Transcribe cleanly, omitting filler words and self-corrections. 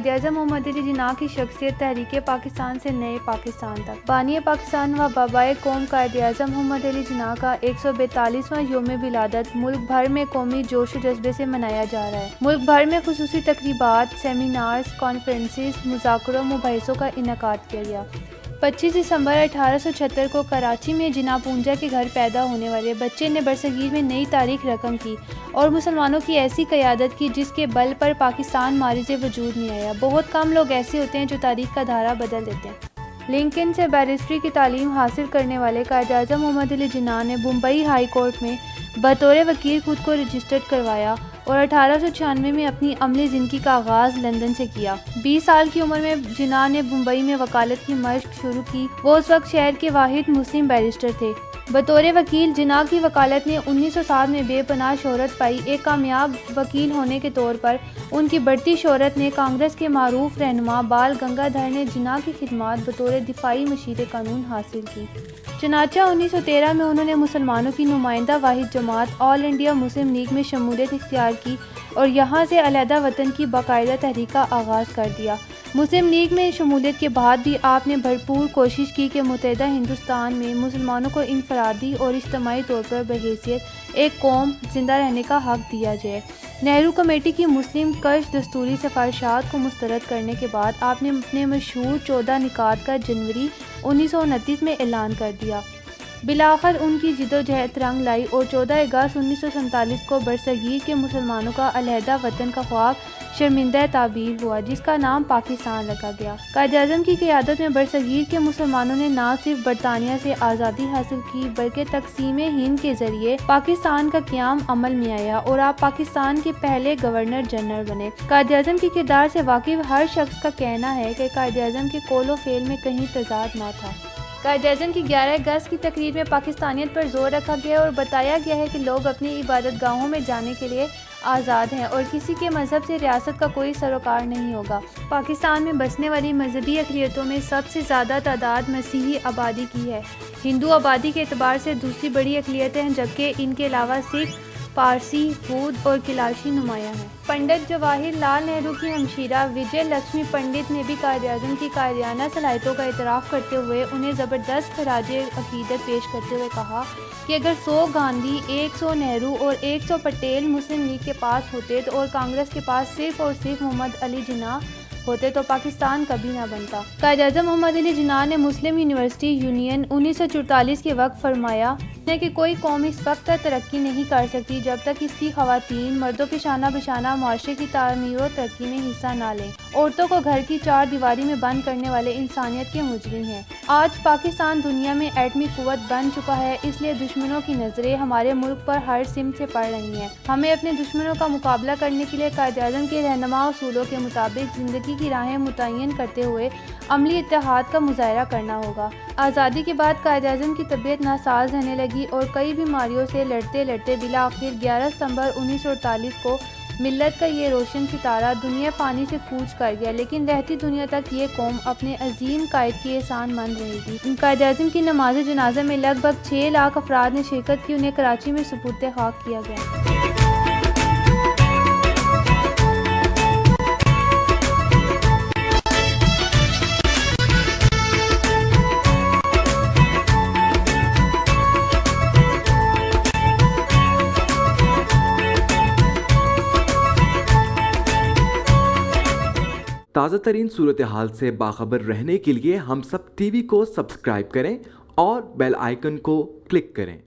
कायद-ए-आज़म मोहम्मद अली जिन्ना की शख्सियत तहरीक पाकिस्तान से नए पाकिस्तान तक। बानी पाकिस्तान व बाबाए कौम कायद-ए-आज़म मोहम्मद अली जिन्ना का 142वां यौम विलादत मुल्क भर में कौमी जोश व जज्बे से मनाया जा रहा है। मुल्क भर में खुसूसी तकरीबात, सेमिनार्स, कॉन्फ्रेंसेस, मुज़ाकरों, मुबाहिसों का इनेकाद किया गया। 25 दिसंबर 1876 को कराची में जिन्ना पूंजा के घर पैदा होने वाले बच्चे ने बरसगीर में नई तारीख रकम की और मुसलमानों की ऐसी क़यादत की जिसके बल पर पाकिस्तान मारिज़ वजूद में आया। बहुत कम लोग ऐसे होते हैं जो तारीख का धारा बदल देते हैं। लिंकन से बैरिस्ट्री की तालीम हासिल करने वाले कायद-ए-आज़म मोहम्मद अली जिन्ना ने मुंबई हाई कोर्ट में बतौर वकील खुद को रजिस्टर्ड करवाया और 1896 में अपनी अमली ज़िंदगी का आगाज़ लंदन से किया। 20 साल की उम्र में जिन्ना ने मुंबई में वकालत की मशक शुरू की। वो उस वक्त शहर के वाहिद मुस्लिम बैरिस्टर थे। बतौर वकील जिन्ना की वकालत ने 1907 में बेपनाह शोहरत पाई। एक कामयाब वकील होने के तौर पर उनकी बढ़ती शोहरत ने कांग्रेस के मारूफ रहनुमा बाल गंगाधर ने जिन्ना की खिदमात बतौर दिफाई मशीर कानून हासिल की। चनाचा 1913 में उन्होंने मुसलमानों की नुमाइंदा वाहिद जमात ऑल इंडिया मुस्लिम लीग में शमूलियत इख्तियार की और यहाँ से अलहदा वतन की बाकायदा तहरीक का आगाज़ कर दिया। मुस्लिम लीग में शमूलियत के बाद भी आपने भरपूर कोशिश की कि मुत्तहिदा हिंदुस्तान में मुसलमानों को इनफरादी और इज्तिमाई तौर पर बहैसियत एक कौम जिंदा रहने का हक दिया जाए। नेहरू कमेटी की मुस्लिम कश दस्तूरी सिफारिशात को मुस्तरद करने के बाद आपने अपने मशहूर 14 निकात का जनवरी 1929 में ऐलान कर दिया। बिलाखिर उनकी जिद्दोजहद रंग लाई और 14 अगस्त 1947 को बरसगीर के मुसलमानों का अलहदा वतन का ख्वाब शर्मिंदा ताबीर हुआ जिसका नाम पाकिस्तान रखा गया। कायद-ए-आज़म की क़यादत में बरसगीर के मुसलमानों ने न सिर्फ बरतानिया से आज़ादी हासिल की बल्कि तकसीम हिंद के जरिए पाकिस्तान का क़याम अमल में आया और आप पाकिस्तान के पहले गवर्नर जनरल बने। कायद-ए-आज़म के किरदार से वाकिफ हर शख्स का कहना है कि कायद-ए-आज़म के कौलो फेल में कहीं तज़ाद न था। कायद-ए-आज़म की 11 अगस्त की तकरीर में पाकिस्तानियत पर जोर रखा गया और बताया गया है कि लोग अपनी इबादत गाहों में जाने के लिए आज़ाद हैं और किसी के मज़हब से रियासत का कोई सरोकार नहीं होगा। पाकिस्तान में बसने वाली मजहबी अक़लियतों में सबसे ज़्यादा तादाद मसीही आबादी की है। हिंदू आबादी के एतबार से दूसरी बड़ी अक़लियतें हैं जबकि इनके अलावा सिख, पारसी, बूद और किलाशी नुमाया हैं। पंडित जवाहिर लाल नेहरू की हमशीरा विजय लक्ष्मी पंडित ने भी कायद-ए-आज़म की कायदियाना सलाहियतों का इतराफ़ करते हुए उन्हें ज़बरदस्त ख़राज अक़ीदत पेश करते हुए कहा कि अगर 100 गांधी, 100 नेहरू और 100 पटेल मुस्लिम लीग के पास होते तो और कांग्रेस के पास सिर्फ और सिर्फ मोहम्मद अली जिन्ना होते तो पाकिस्तान कभी ना बनता। कायद-ए-आज़म मोहम्मद अली जिन्ना ने मुस्लिम यूनिवर्सिटी यूनियन 1944 के वक्त फरमाया कि कोई कौम इस वक्त तक तरक्की नहीं कर सकती जब तक इसकी ख़वातीन मर्दों के शाना बशाना माशरे की तामीर और तरक्की में हिस्सा ना लें। औरतों को घर की चार दीवारी में बंद करने वाले इंसानियत के मुजरिम हैं। आज पाकिस्तान दुनिया में एटमी कुव्वत बन चुका है, इसलिए दुश्मनों की नज़रें हमारे मुल्क पर हर सिमत से पड़ रही हैं। हमें अपने दुश्मनों का मुकाबला करने के लिए कायद-ए-आज़म के रहनुमा उसूलों के मुताबिक ज़िंदगी की राहें मुतय्यन करते हुए अमली इत्तेहाद का मुज़ाहरा करना होगा। आज़ादी के बाद कायद-ए-आज़म की तबीयत नासाज रहने लगी और कई बीमारियों से लड़ते लड़ते बिला आखिर 11 सितंबर 1948 को मिल्लत का ये रोशन सितारा दुनिया फ़ानी से कूच कर गया, लेकिन रहती दुनिया तक ये कौम अपने अजीम कायद की एहसान मंद रहेगी। कायद-ए-आज़म की नमाज जनाजा में लगभग 6 लाख अफराद ने शिरकत की। उन्हें कराची में सुपुर्द खाक किया गया। ताज़ा तरीन सूरत हाल से बाखबर रहने के लिए हम सब टीवी को सब्सक्राइब करें और बेल आइकन को क्लिक करें।